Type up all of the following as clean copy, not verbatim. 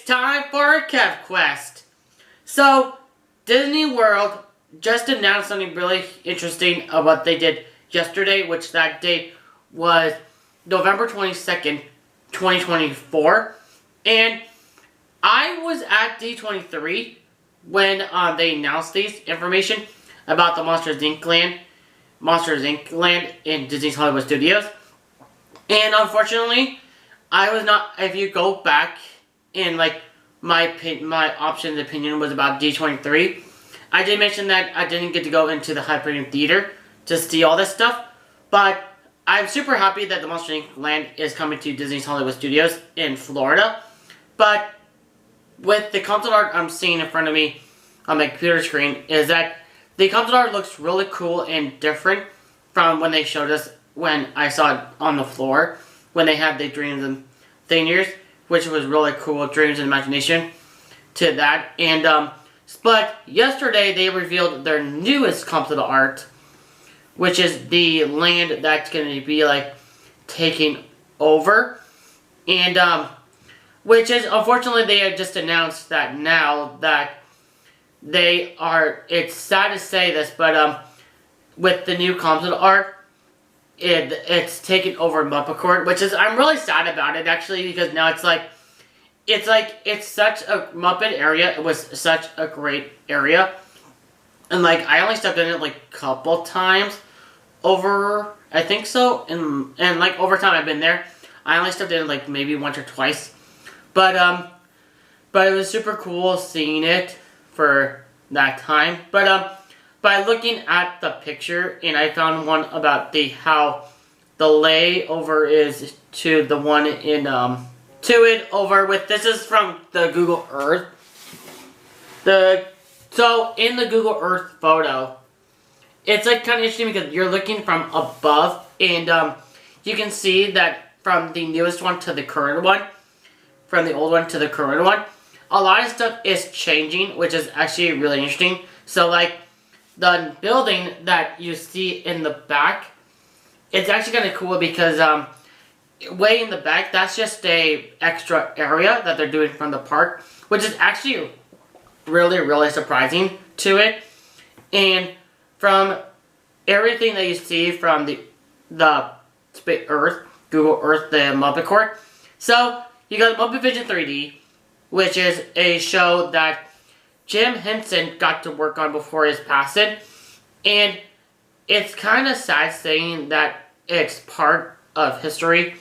time for a Kev Quest. So, Disney World just announced something really interesting of what they did yesterday, which that date was November 22nd, 2024. And I was at D23 when they announced this information about the Monsters Inc. land in Disney's Hollywood Studios. And unfortunately, I was not, if you go back in like my options opinion was about D23, I did mention that I didn't get to go into the Hyperion Theater to see all this stuff, but I'm super happy that the Monsters Inc. land is coming to Disney's Hollywood Studios in Florida. But with the concept art I'm seeing in front of me on my computer screen is that the concept art looks really cool and different from when they showed us when I saw it on the floor when they had the Dreams and Thingers, which was really cool, Dreams and Imagination to that. And but yesterday they revealed their newest concept art, which is the land that's going to be like taking over. And which is, unfortunately, they have just announced that now that they are, it's sad to say this, but with the new concept art, it's taken over Muppet Court, which is, I'm really sad about it actually, because now it's such a Muppet area. It was such a great area, and like I only stepped in it like a couple times over, I think so, and like over time I've been there, I only stepped in like maybe once or twice, but it was super cool seeing it for that time. But by looking at the picture, and I found one about how the layover is to the one in to it over with. This is from the Google Earth. So in the Google Earth photo, it's like kind of interesting because you're looking from above, and you can see that from the newest one to the current one, from the old one to the current one, a lot of stuff is changing, which is actually really interesting. So like the building that you see in the back, it's actually kind of cool because way in the back, that's just a extra area that they're doing from the park, which is actually really, really surprising to it. And from everything that you see from the Earth, Google Earth, the Muppet Court. So you got Muppet Vision 3D, which is a show that Jim Henson got to work on before his passing. And it's kind of sad saying that it's part of history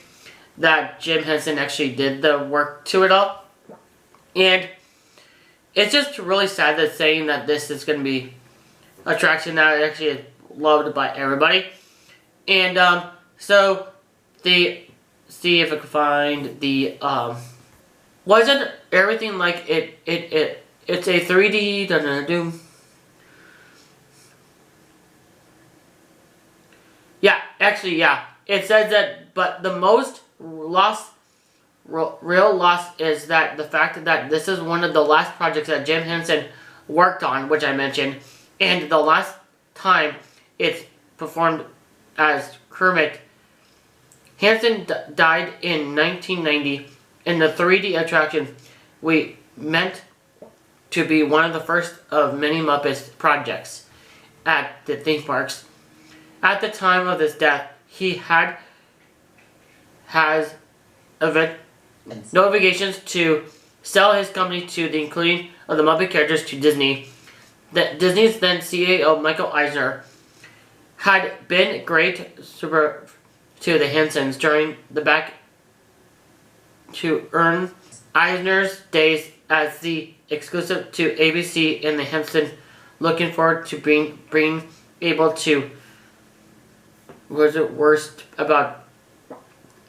that Jim Henson actually did the work to it all. And it's just really sad that saying that this is going to be an attraction that actually is loved by everybody. And so see if I can find the wasn't everything like it's a 3D Yeah, actually, yeah. It says that, but the most real loss is that the fact that this is one of the last projects that Jim Henson worked on, which I mentioned, and the last time it's performed as Kermit. Henson died in 1990, and the 3D attraction we meant to be one of the first of many Muppets projects at the theme parks. At the time of his death, he has notifications to sell his company to the including of the Muppet characters to Disney. Disney's then CEO Michael Eisner had been great support to the Hensons during the back to earn Eisner's days as the exclusive to ABC and the Henson, looking forward to being able to. Was it worst about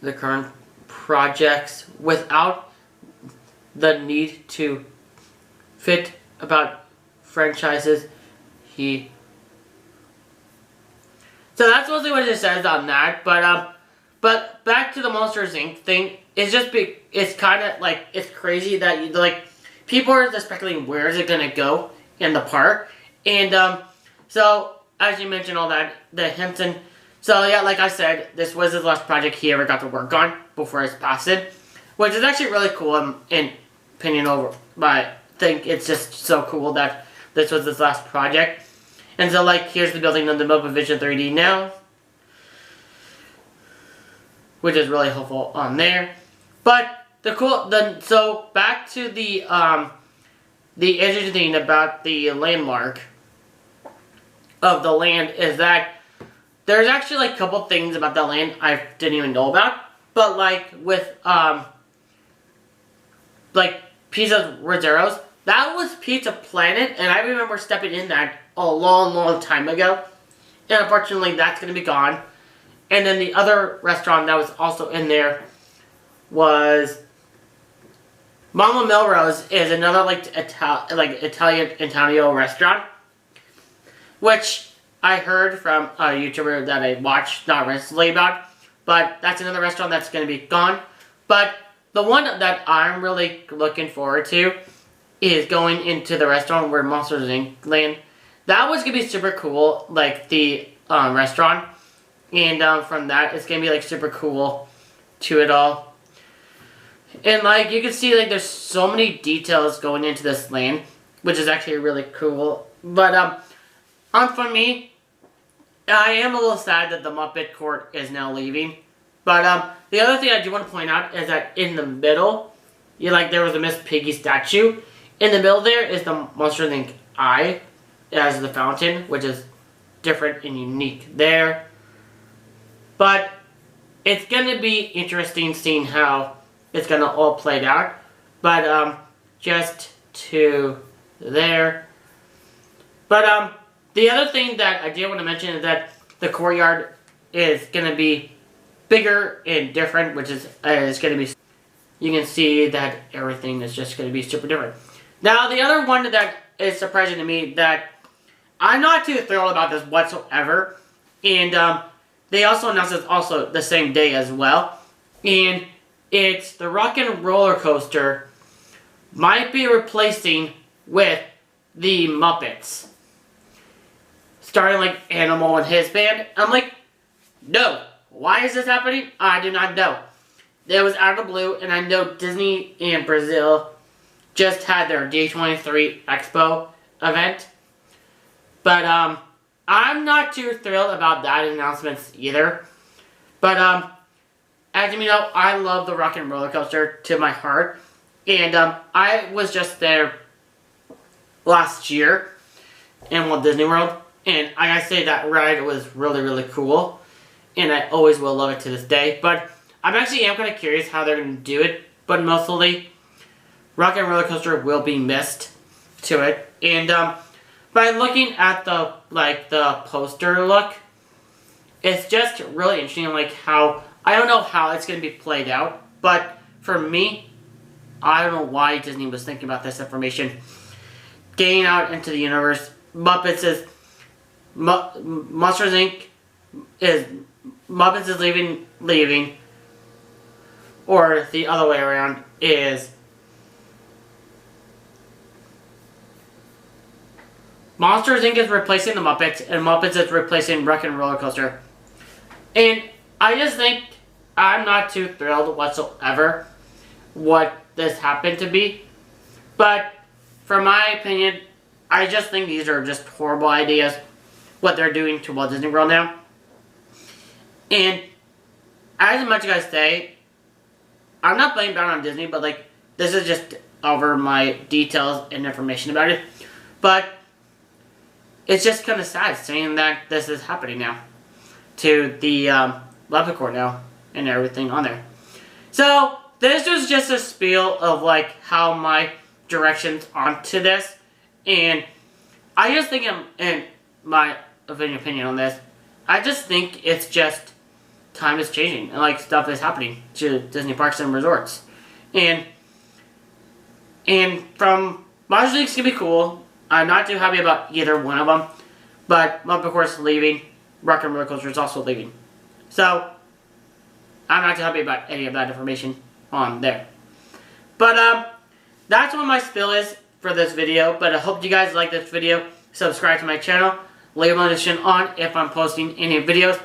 the current projects without the need to fit about franchises? So that's mostly what it says on that. But back to the Monsters Inc. thing. It's kind of like, it's crazy that like people are just speculating where is it gonna go in the park. And so as you mentioned all that, the Henson. So yeah, like I said, this was his last project he ever got to work on before his passing, which is actually really cool and opinion over, but I think it's just so cool that this was his last project. And so, like, here's the building of the Muppet Vision 3D now, which is really helpful on there. But so back to the interesting thing about the landmark of the land is that there's actually like a couple things about the land I didn't even know about. But like with like Pizza Rizzeros, that was Pizza Planet, and I remember stepping in that a long time ago. And unfortunately that's gonna be gone. And then the other restaurant that was also in there was Mama Melrose, is another like Italian Antonio restaurant, which I heard from a YouTuber that I watched not recently about. But that's another restaurant that's going to be gone. But the one that I'm really looking forward to is going into the restaurant where Monsters Inc. land. That was going to be super cool, like the restaurant. And from that, it's going to be like super cool to it all. And like you can see, like there's so many details going into this land, which is actually really cool. But for me, I am a little sad that the Muppet Court is now leaving. But the other thing I do want to point out is that in the middle, there was a Miss Piggy statue. In the middle there is the Monsters Inc. eye as the fountain, which is different and unique there. But it's going to be interesting seeing how it's going to all play out. But just to there. But the other thing that I did want to mention is that the courtyard is going to be bigger and different, which is going to be, you can see that everything is just going to be super different. Now, the other one that is surprising to me that I'm not too thrilled about this whatsoever, and they also announced this also the same day as well, and it's the Rock and Roller Coaster might be replacing with the Muppets. Starting like Animal and his band. I'm like, no. Why is this happening? I do not know. It was out of the blue, and I know Disney and Brazil just had their D23 Expo event. But I'm not too thrilled about that announcement either. But as you know, I love the Rock and Roller Coaster to my heart. And I was just there last year in Walt Disney World. And I gotta say that ride was really cool. And I always will love it to this day. But I am kind of curious how they're going to do it. But mostly, Rock and Roller Coaster will be missed to it. And by looking at the poster look, it's just really interesting, like how, I don't know how it's going to be played out. But for me, I don't know why Disney was thinking about this information. Getting out into the universe, Muppets is, Monsters Inc. is, Muppets is leaving, or the other way around is Monsters Inc. is replacing the Muppets, and Muppets is replacing Rock and Roller Coaster. And I just think I'm not too thrilled whatsoever what this happened to be. But from my opinion, I just think these are just horrible ideas, what they're doing to Walt Disney World now. And as much as I say, I'm not blaming down on Disney, but like, this is just over my details and information about it. But it's just kind of sad saying that this is happening now to the Muppet Court now and everything on there. So this was just a spiel of like how my directions onto this, and I just think, in my opinion on this, I just think it's just time is changing and like stuff is happening to Disney parks and resorts, and from Monsters Inc. gonna be cool. I'm not too happy about either one of them, but Muppet Course is leaving. Rock and Roller Coaster is also leaving, so I'm not too happy about any of that information on there. But that's what my spill is for this video. But I hope you guys like this video. Subscribe to my channel. Leave a notification on if I'm posting any videos.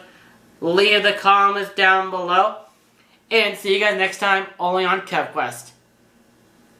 Leave the comments down below. And see you guys next time only on KevQuest.